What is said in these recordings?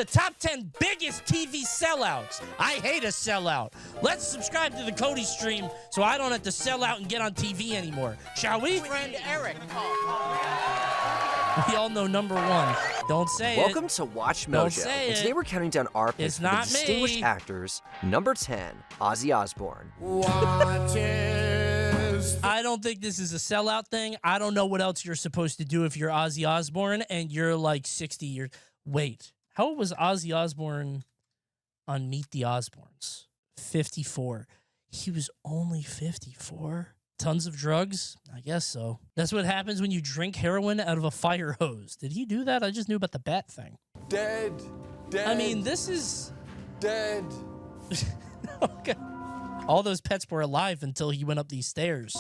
the top 10 biggest TV sellouts. I hate a sellout. Let's subscribe to the Cody stream so I don't have to sell out and get on TV anymore. Shall we? Friend Eric. We all know number one. Don't say Welcome it. to WatchMojo. Don't say and today it. we're counting down our picks It's for the not distinguished me. actors. Number 10, Ozzy Osbourne. I don't think this is a sellout thing. I don't know what else you're supposed to do if you're Ozzy Osbourne and you're like 60 years. Wait, how old was Ozzy Osbourne on Meet the Osbournes? 54. He was only 54? Tons of drugs? I guess so. That's what happens when you drink heroin out of a fire hose. Did he do that? I just knew about the bat thing. Dead. I mean, this is... Dead. Okay. All those pets were alive until he went up these stairs.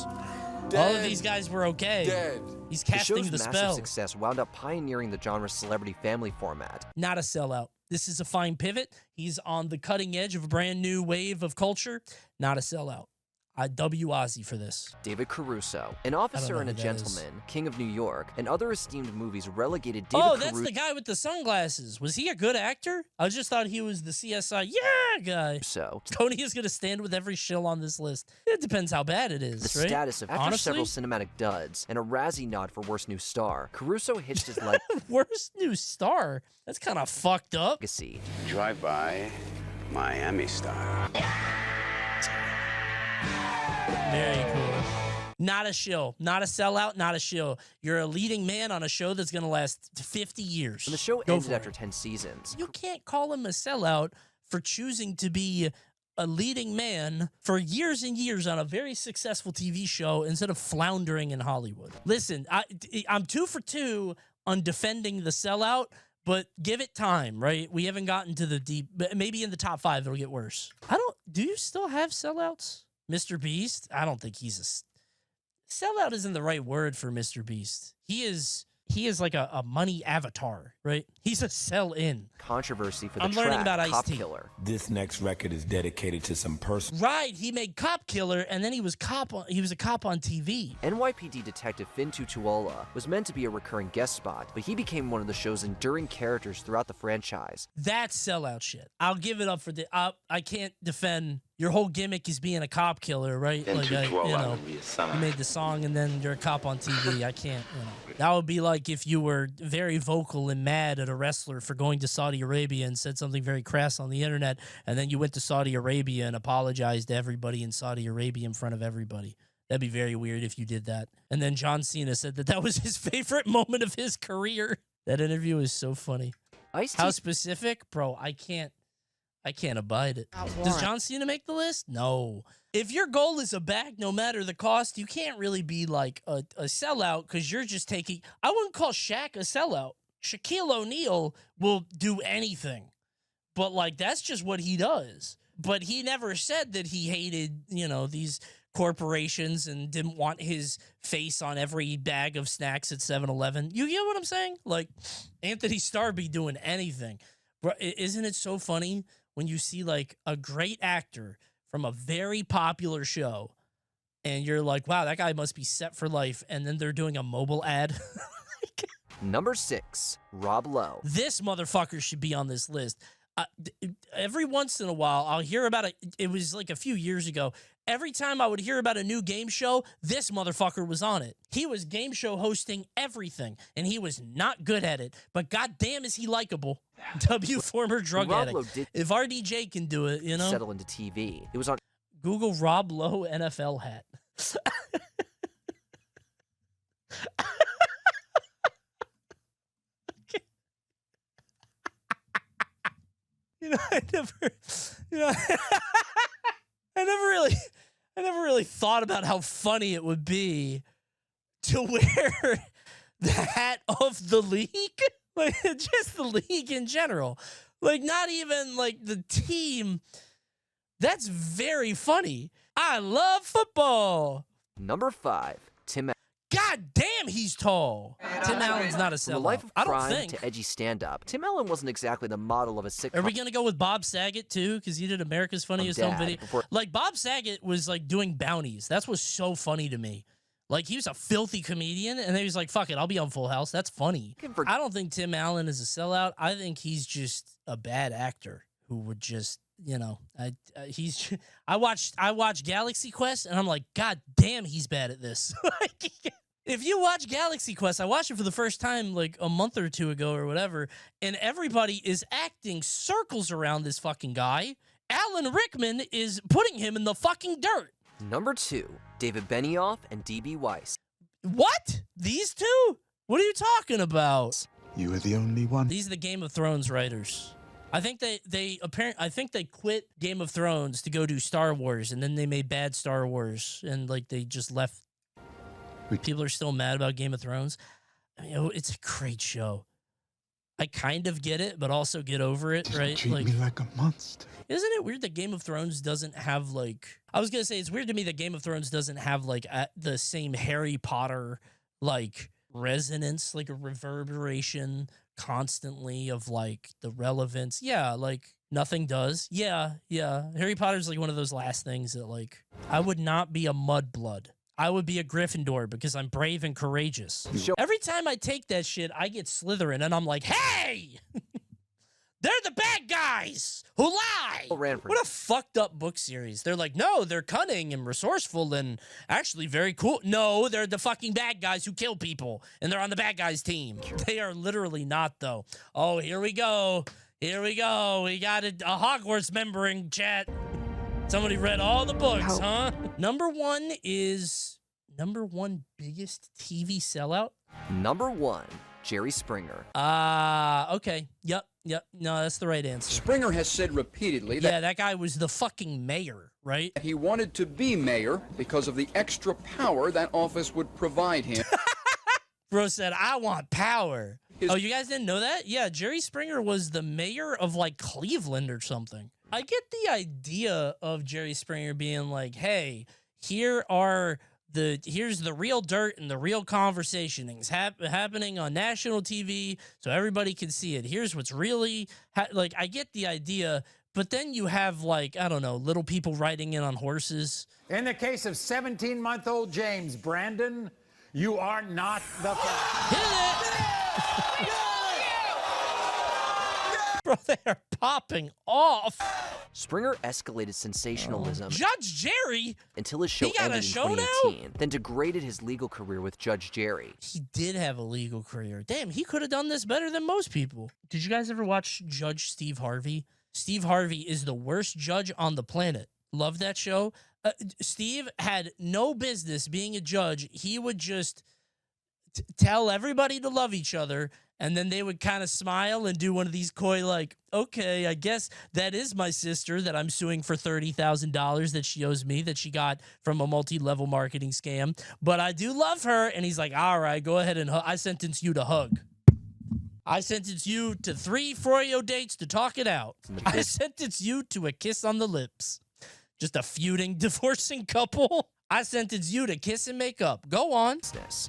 All of these guys were okay. Dead. He's The casting show's the massive spell. success wound up pioneering the genre's celebrity family format. Not a sellout. This is a fine pivot. He's on the cutting edge of a brand new wave of culture. Not a sellout. I W Ozzy for this. David Caruso, an officer know and a who that gentleman, king of New York, and other esteemed movies relegated David Oh, that's Caruso the guy with the sunglasses. Was he a good actor? I just thought he was the CSI guy. Coney is going to stand with every shill on this list. It depends how bad it is, the right? status of after Honestly? several cinematic duds and a Razzie nod for Worst New Star. Caruso hitched his Worst new star? That's kind of fucked up. legacy. Drive by Miami style. Very cool. Not a shill. Not a sellout. Not a shill. You're a leading man on a show that's going to last 50 years. And the show Go ended for after it. 10 seasons. You can't call him a sellout for choosing to be a leading man for years and years on a very successful TV show instead of floundering in Hollywood. Listen, I'm 2 for 2 on defending the sellout, but give it time, right? We haven't gotten to the deep, maybe in the top 5 it'll get worse. Do you still have sellouts? Mr. Beast? I don't think he's a... Sellout isn't the right word for Mr. Beast. He is like a money avatar, right? He's a sell-in. Controversy for the I'm learning track about Cop Ice-T. Killer. This next record is dedicated to some person. Right, he made Cop Killer, and then he was a cop on TV. NYPD detective Finn Tutuola was meant to be a recurring guest spot, but he became one of the show's enduring characters throughout the franchise. That's sellout shit. I'll give it up for the... I can't defend... Your whole gimmick is being a cop killer, right? Like, you made the song and then you're a cop on TV. I can't, That would be like if you were very vocal and mad at a wrestler for going to Saudi Arabia and said something very crass on the internet, and then you went to Saudi Arabia and apologized to everybody in Saudi Arabia in front of everybody. That'd be very weird if you did that. And then John Cena said that was his favorite moment of his career. That interview is so funny. Ice-T How specific? Bro, I can't abide it. Does John Cena make the list? No. If your goal is a bag, no matter the cost, you can't really be like a sellout because you're just taking... I wouldn't call Shaq a sellout. Shaquille O'Neal will do anything. But, like, that's just what he does. But he never said that he hated, these corporations and didn't want his face on every bag of snacks at 7-Eleven. You get what I'm saying? Like, Anthony Starr be doing anything. Bro, isn't it so funny when you see like a great actor from a very popular show and you're like, wow, that guy must be set for life. And then they're doing a mobile ad. Number 6, Rob Lowe. This motherfucker should be on this list. Every once in a while, I'll hear about it. It was like a few years ago. Every time I would hear about a new game show, this motherfucker was on it. He was game show hosting everything, and he was not good at it. But goddamn, is he likable? Former drug Rob addict. Lowe did If RDJ can do it, settle into TV. It was on Google Rob Lowe NFL hat. I never really thought about how funny it would be to wear the hat of the league, like just the league in general, like not even like the team. That's very funny. I love football. Number 5, Tim Allen. God damn, he's tall. Tim Allen's not a From a sellout. life of I don't crime think. to edgy stand-up, Tim Allen wasn't exactly the model of a sitcom. Are we gonna go with Bob Saget too? Because he did America's Funniest Home Dad Video. before- Like Bob Saget was like doing bounties. That's what's so funny to me. Like, he was a filthy comedian, and then he was like, fuck it, I'll be on Full House. That's funny. I don't think Tim Allen is a sellout. I think he's just a bad actor who would just, you know, I watched Galaxy Quest, and I'm like, God damn, he's bad at this. Like, if you watch Galaxy Quest, I watched it for the first time like a month or two ago or whatever, and everybody is acting circles around this fucking guy. Alan Rickman is putting him in the fucking dirt. Number 2, David Benioff and D.B. Weiss. What? These two? What are you talking about? You are the only one. These are the Game of Thrones writers. I think I think they quit Game of Thrones to go do Star Wars, and then they made bad Star Wars, and like they just left. People are still mad about Game of Thrones. I mean, it's a great show. I kind of get it, but also get over it, right? Treat me like a monster. Isn't it weird that Game of Thrones doesn't have like? I was gonna say it's weird to me that Game of Thrones doesn't have like the same Harry Potter like resonance, like a reverberation constantly of like the relevance. Yeah, like nothing does. Yeah. Harry Potter's like one of those last things that like I would not be a mudblood. I would be a Gryffindor because I'm brave and courageous. Every time I take that shit, I get Slytherin, and I'm like, hey! They're the bad guys who lie! What a fucked up book series. They're like, no, they're cunning and resourceful and actually very cool. No, they're the fucking bad guys who kill people, and they're on the bad guys team. They are literally not, though. Oh, here we go. Here we go. We got a Hogwarts member in chat. Somebody read all the books, huh? Number 1 is number 1 biggest TV sellout. Number 1, Jerry Springer. Okay. Yep. No, that's the right answer. Springer has said repeatedly that that guy was the fucking mayor, right? he wanted to be mayor because of the extra power that office would provide him. Bro said, I want power. Oh, you guys didn't know that? Yeah, Jerry Springer was the mayor of like Cleveland or something. I get the idea of Jerry Springer being like, hey, here's the real dirt and the real conversation things happening on national TV so everybody can see it. Here's what's really like, I get the idea, but then you have like, I don't know, little people riding in on horses. In the case of 17-month-old James Brandon, you are not the Bro, they are popping off. Springer escalated sensationalism Judge Jerry? until his show He got ended a in show 2018, then degraded his legal career with Judge Jerry. He did have a legal career. Damn, he could have done this better than most people. Did you guys ever watch Judge Steve Harvey? Steve Harvey is the worst judge on the planet. Love that show. Steve had no business being a judge. He would just tell everybody to love each other, and then they would kind of smile and do one of these coy, like, okay, I guess that is my sister that I'm suing for $30,000 that she owes me, that she got from a multi-level marketing scam. But I do love her. And he's like, all right, go ahead and I sentence you to hug. I sentence you to 3 Froyo dates to talk it out. I sentence you to a kiss on the lips. Just a feuding, divorcing couple. I sentence you to kiss and make up. Go on.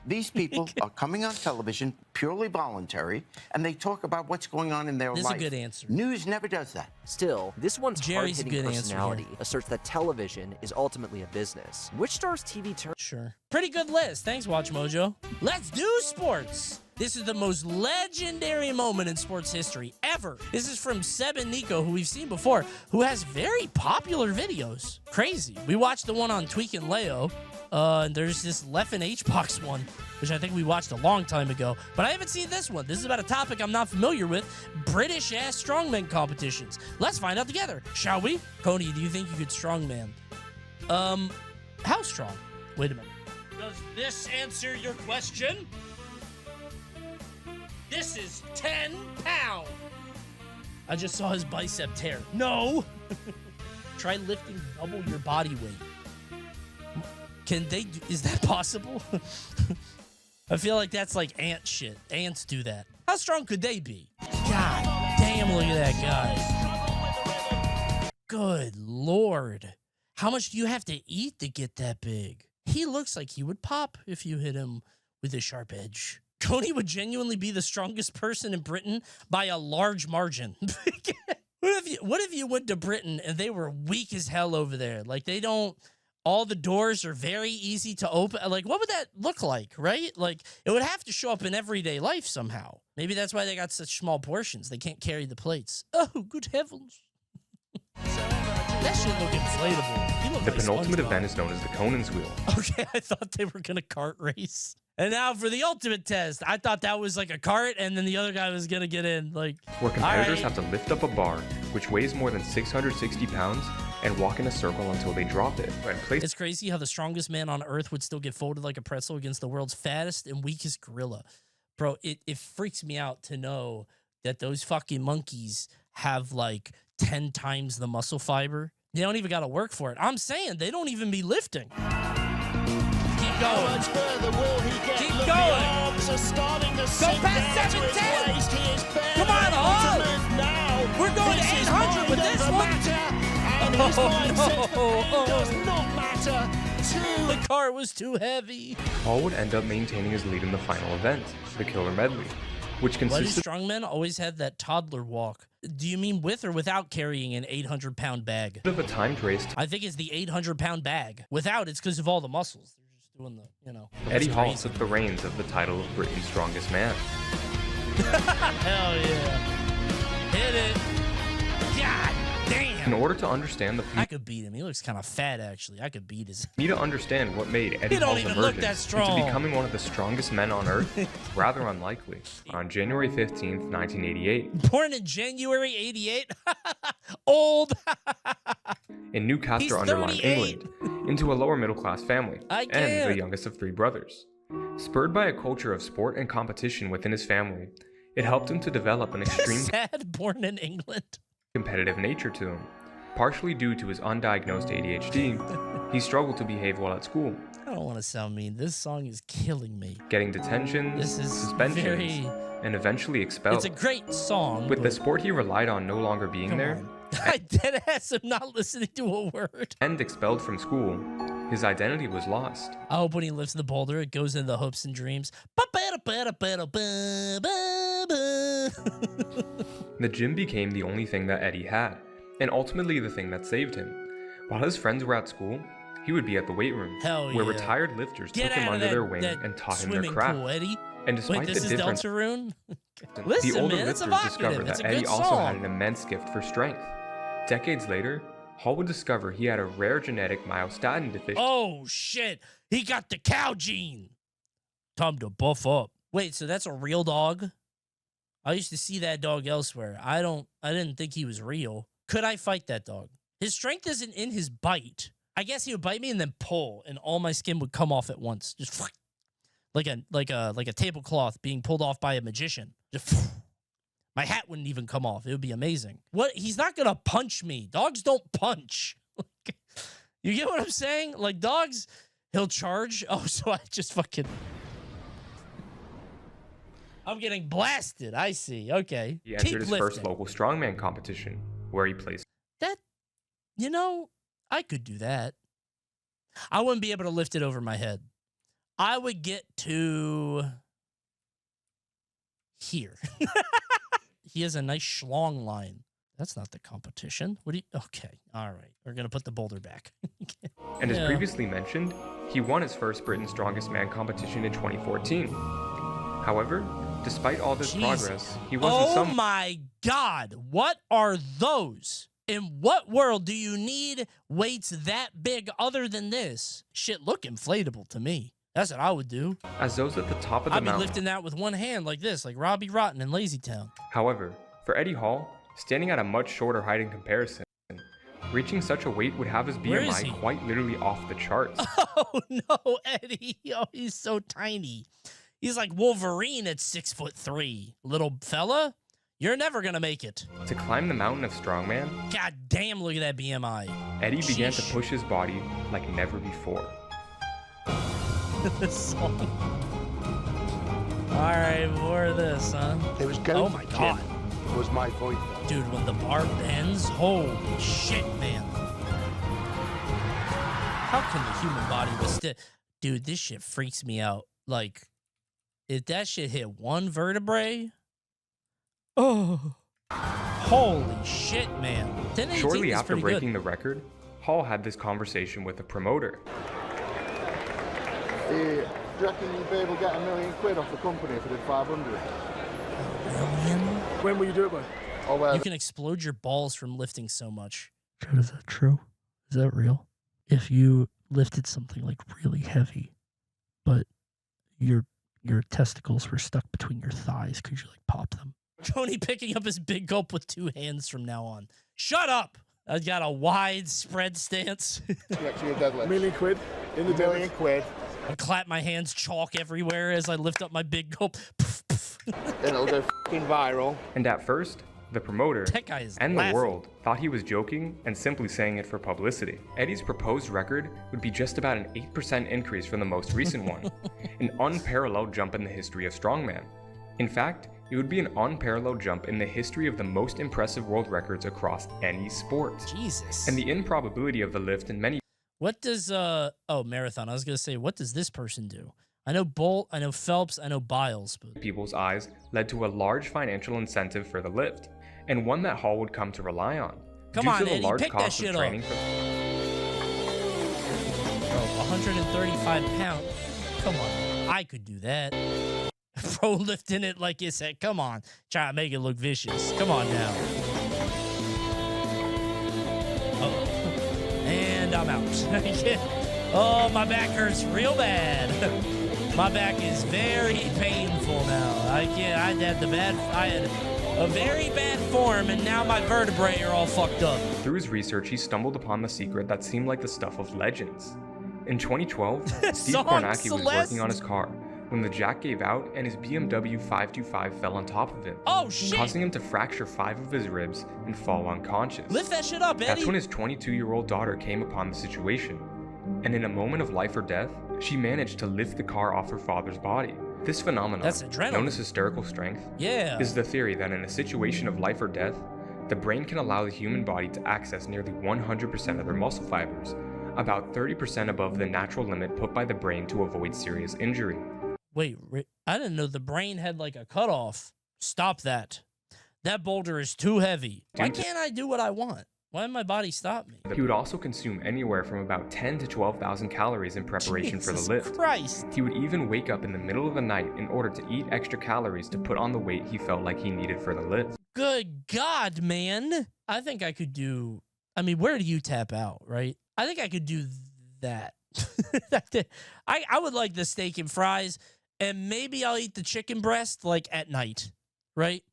These people are coming on television, purely voluntary, and they talk about what's going on in their life. This is a good answer. News never does that. Still, this one's Jerry's a hard-hitting good answer personality here. asserts that television is ultimately a business. Which star's TV turn? Sure. Pretty good list. Thanks, WatchMojo. Let's do sports. This is the most legendary moment in sports history ever. This is from Seb and Nico, who we've seen before, who has very popular videos. Crazy. We watched the one on Tweak and Leo. And there's this Leffen H-Box one, which I think we watched a long time ago. But I haven't seen this one. This is about a topic I'm not familiar with. British-ass strongman competitions. Let's find out together, shall we? Coney, do you think you could strongman? How strong? Wait a minute. Does this answer your question? This is 10 pounds. I just saw his bicep tear. No. Try lifting double your body weight. Can they do, is that possible? I feel like that's like ant shit. Ants do that. How strong could they be? God damn, look at that guy. Good Lord. How much do you have to eat to get that big? He looks like he would pop if you hit him with a sharp edge. Coney would genuinely be the strongest person in Britain by a large margin. What if you went to Britain and they were weak as hell over there? Like, they don't all the doors are very easy to open. Like, what would that look like, right? Like, it would have to show up in everyday life somehow. Maybe that's why they got such small portions. They can't carry the plates. Oh, good heavens. That shit look inflatable. The penultimate event is known as the Conan's Wheel. Okay, I thought they were going to kart race. And now for the ultimate test. I thought that was like a cart, and then the other guy was going to get in. Like, where competitors have to lift up a bar, which weighs more than 660 pounds, and walk in a circle until they drop it. And place it's crazy how the strongest man on earth would still get folded like a pretzel against the world's fattest and weakest gorilla. Bro, it freaks me out to know that those fucking monkeys have like 10 times the muscle fiber. They don't even got to work for it. I'm saying they don't even be lifting. Keep going. Keep going. Go past 710. Come on, Hall. We're going to 800 with this one. The car was too heavy. Hall would end up maintaining his lead in the final event, the Killer Medley, which consisted. Why do strongmen always have that toddler walk? Do you mean with or without carrying an 800-pound bag? Of a timed race. I think it's the 800-pound bag. Without, it's because of all the muscles. They're just doing the, you know. Eddie Hall took the reins of the title of Britain's Strongest Man. Hell yeah. Hit it. God damn. In order to understand the I could beat him. He looks kind of fat, actually. I could beat his. need to understand what made Eddie Hall's emergence into becoming one of the strongest men on earth rather unlikely. On January 15th, 1988. Born in January 88? Old. In Newcastle-under-Lyme, England, into a lower middle-class family, and the youngest of 3 brothers. Spurred by a culture of sport and competition within his family, it helped him to develop an extreme sad born in England competitive nature to him. Partially due to his undiagnosed ADHD, he struggled to behave well at school. I don't want to sound mean. This song is killing me. Getting detentions, suspensions, and eventually expelled. It's a great song. With the sport he relied on no longer being there, I dead ass am not listening to a word. And expelled from school, his identity was lost. I hope when he lifts the boulder, it goes into the hopes and dreams. The gym became the only thing that Eddie had, and ultimately the thing that saved him. While his friends were at school, he would be at the weight room, where retired lifters took him under their wing and taught him their craft. Pool, Eddie. And despite Wait, this the is difference, Deltarune? the older lifters discovered that Eddie also had an immense gift for strength. Decades later, Hall would discover he had a rare genetic myostatin deficiency. Oh, shit. He got the cow gene. Time to buff up. Wait, so that's a real dog? I used to see that dog elsewhere. I didn't think he was real. Could I fight that dog? His strength isn't in his bite. I guess he would bite me and then pull, and all my skin would come off at once. Just like a tablecloth being pulled off by a magician. Just my hat wouldn't even come off. It would be amazing. What? He's not gonna punch me. Dogs don't punch. You get what I'm saying? Like dogs, he'll charge. Oh, so I just fucking. I'm getting blasted. I see. Okay. He entered his first local strongman competition, where he placed. That, you know, I could do that. I wouldn't be able to lift it over my head. I would get to here. He has a nice schlong line. That's not the competition. What do you? Okay. All right. We're going to put the boulder back. And as previously mentioned, he won his first Britain's Strongest Man competition in 2014. However, despite all this progress, he wasn't Oh my God. What are those? In what world do you need weights that big other than this? Shit look inflatable to me. That's what I would do. As those at the top of the I'd be mountain. lifting that with one hand like this, like Robbie Rotten in Lazy Town. However, for Eddie Hall, standing at a much shorter height in comparison, reaching such a weight would have his BMI quite literally off the charts. Oh no, Eddie. Oh, he's so tiny. He's like Wolverine at 6'3". Little fella, you're never gonna make it. To climb the mountain of strongman, God damn, look at that BMI. Eddie began to push his body like never before. This song. All right, more of this, huh? It was going. Oh my God. Was my voice. Dude, when the bar bends, holy shit, man. How can the human body withstand? Dude, this shit freaks me out. Like, if that shit hit one vertebrae, oh, holy shit, man. Shortly after breaking the record, Hall had this conversation with the promoter. Do you reckon you'd be able to get £1 million off the company if I did 500? When will you do it by? Oh, well, You can explode your balls from lifting so much. Is that true? Is that real? If you lifted something like really heavy, but your testicles were stuck between your thighs, could you like pop them? Coney picking up his big gulp with 2 hands from now on. Shut up! I've got a wide spread stance. actually a deadlift. £1 million in the £1 million. I clap my hands chalk everywhere as I lift up my big gulp. It'll go f***ing viral. And at first, the promoter That guy is and laughing. the world thought he was joking and simply saying it for publicity. Eddie's proposed record would be just about an 8% increase from the most recent one, an unparalleled jump in the history of Strongman. In fact, it would be an unparalleled jump in the history of the most impressive world records across any sport. Jesus. And the improbability of the lift in many What does marathon? I was gonna say, what does this person do? I know Bolt, I know Phelps, I know Biles, but people's eyes led to a large financial incentive for the lift, and one that Hall would come to rely on. Come due on, to the Eddie, large pick that cost shit of up. training for 135 pounds. Come on, I could do that. Pro lifting it like you said. Come on, try to make it look vicious. Come on now. And I'm out. Oh, my back hurts real bad. My back is very painful now. I had a very bad form, and now my vertebrae are all fucked up. Through his research, he stumbled upon the secret that seemed like the stuff of legends. In 2012, Steve Kornacki was working on his car when the jack gave out and his BMW 525 fell on top of him, causing him to fracture 5 of his ribs and fall unconscious. Lift that shit up, Eddie. That's when his 22-year-old daughter came upon the situation, and in a moment of life or death, she managed to lift the car off her father's body. This phenomenon, That's adrenaline. known as hysterical strength, is the theory that in a situation of life or death, the brain can allow the human body to access nearly 100% of their muscle fibers, about 30% above the natural limit put by the brain to avoid serious injury. Wait, I didn't know the brain had like a cutoff. Stop that. That boulder is too heavy. Why can't I do what I want? Why did my body stop me? He would also consume anywhere from about 10 to 12,000 calories in preparation for the lift. Christ. He would even wake up in the middle of the night in order to eat extra calories to put on the weight he felt like he needed for the lift. Good God, man. I think I could do, I mean, where do you tap out, right? I think I could do that. I would like the steak and fries, and maybe I'll eat the chicken breast like at night, right?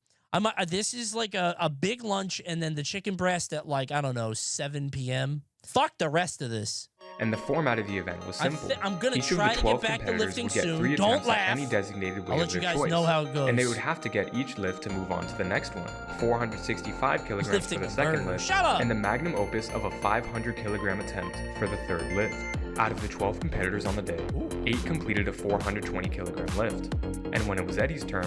This is like a big lunch, and then the chicken breast at like, I don't know, 7 p.m. Fuck the rest of this. And the format of the event was simple. I'm going to Each of try the to 12 get back to competitors lifting would get soon. 3 Don't attempts at laugh. any designated I'll weight let of you their guys choice. know how it goes. And they would have to get each lift to move on to the next one. 465 kilograms Lifting for the a second burner. lift. Shut up. And the magnum opus of a 500 kilogram attempt for the third lift. Out of the 12 competitors on the day, 8 completed a 420 kilogram lift. And when it was Eddie's turn,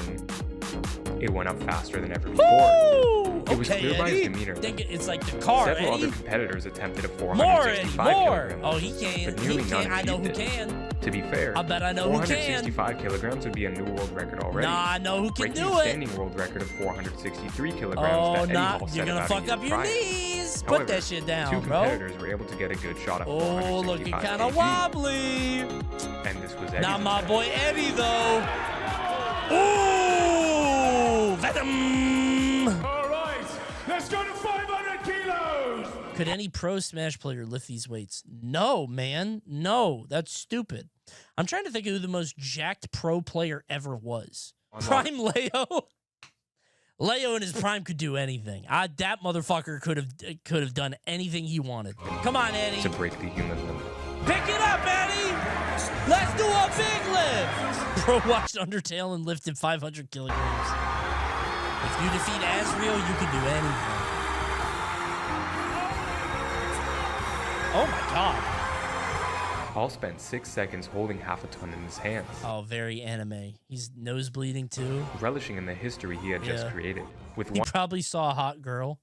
it went up faster than ever before. It was clear by his demeanor. It's like the car, Several Eddie. other competitors attempted a More, 465 Eddie, more. kilograms. Oh, he can. But nearly He none can. I know who achieved it. can. To be fair, I bet I know who can. 465 kilograms would be a new world record already. Nah, I know who can breaking do the it. standing world record of 463 kilograms Oh, that Eddie nah, Hall set you're gonna about a fuck year up your prior. knees. However, Put that shit down, 2 bro. competitors were able to get a good shot at Oh, looking 465 kind of kg. wobbly. And this was Eddie's Not my attempt. boy Eddie, though. Ooh, venom. All right, let's go to 500 kilos. Could any pro Smash player lift these weights? No, man. No, that's stupid. I'm trying to think of who the most jacked pro player ever was. Prime Leo. Leo in his prime could do anything. That motherfucker could have done anything he wanted. Come on, Eddie. To break the human limit. Pick it up, Eddie. Let's do a big lift. Pro watched Undertale and lifted 500 kilograms. If you defeat Asriel, you can do anything. Oh my God. Hall spent 6 seconds holding half a ton in his hands, Oh, very anime. He's nose bleeding too. relishing in the history he had just created. With He one probably saw a hot girl.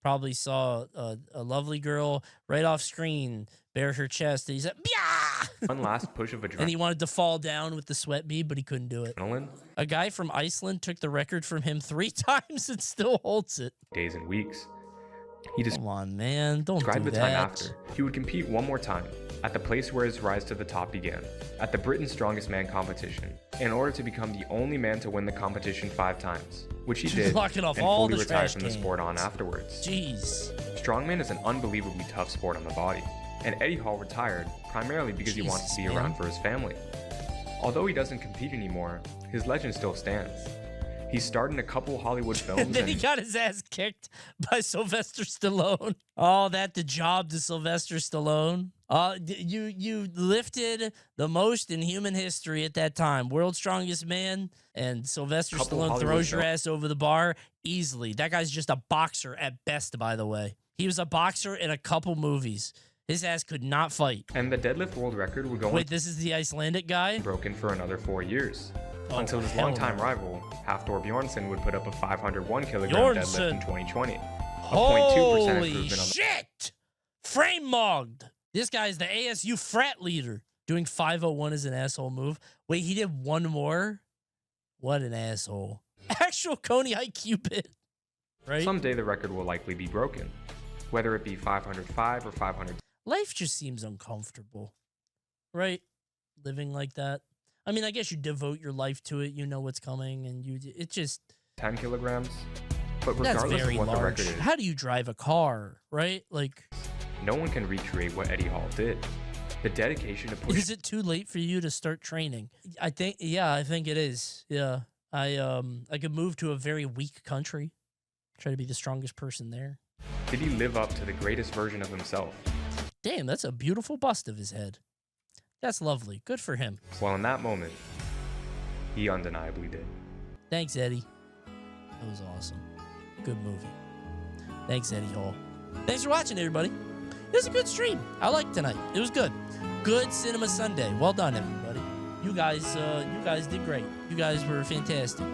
Probably saw a lovely girl right off screen, bare her chest. And he said, "Bia!" one last push of And he wanted to fall down with the sweat bead, but he couldn't do it. adrenaline, A guy from Iceland took the record from him 3 times and still holds it. days and weeks. He Come on, man. Don't described do the time that. after. He would compete one more time, at the place where his rise to the top began, at the Britain's Strongest Man competition, in order to become the only man to win the competition 5 times, which he did, Blocking off and all fully the retired trash from the sport on cans. afterwards. Jeez. Strongman is an unbelievably tough sport on the body, and Eddie Hall retired primarily because he wants to be around for his family. Although he doesn't compete anymore, his legend still stands. He's starred in a couple Hollywood films. And then he got his ass kicked by Sylvester Stallone. Oh, the job to Sylvester Stallone. You lifted the most in human history at that time. World's Strongest Man, and Sylvester Stallone throws your ass over the bar easily. That guy's just a boxer at best, by the way. He was a boxer in a couple movies. His ass could not fight. And the deadlift world record would go Wait, this is the Icelandic guy? Broken for another 4 years. Oh, until his hell longtime no. rival, Hafthor Bjornsson, would put up a 501 kilogram Bjornsson. deadlift in 2020. A 0.2% Holy improvement on shit! Frame mogged. This guy's the ASU frat leader. Doing 501 is an asshole move. Wait, he did one more? What an asshole. Actual Coney IQ bit. Right? Someday the record will likely be broken, whether it be 505 or 500. Life just seems uncomfortable, right? Living like that. I mean, I guess you devote your life to it. You know what's coming, and it just 10 kilograms. But that's regardless very of what the large. record is, How do you drive a car, right? Like, no one can recreate what Eddie Hall did. The dedication to push. Is it too late for you to start training? I think it is. Yeah, I could move to a very weak country, try to be the strongest person there. Did he live up to the greatest version of himself? Damn, that's a beautiful bust of his head. That's lovely. Good for him. Well, in that moment, he undeniably did. Thanks, Eddie. That was awesome. Good movie. Thanks, Eddie Hall. Thanks for watching, everybody. It was a good stream. I liked tonight. It was good. Good Cinema Sunday. Well done, everybody. You guys did great. You guys were fantastic.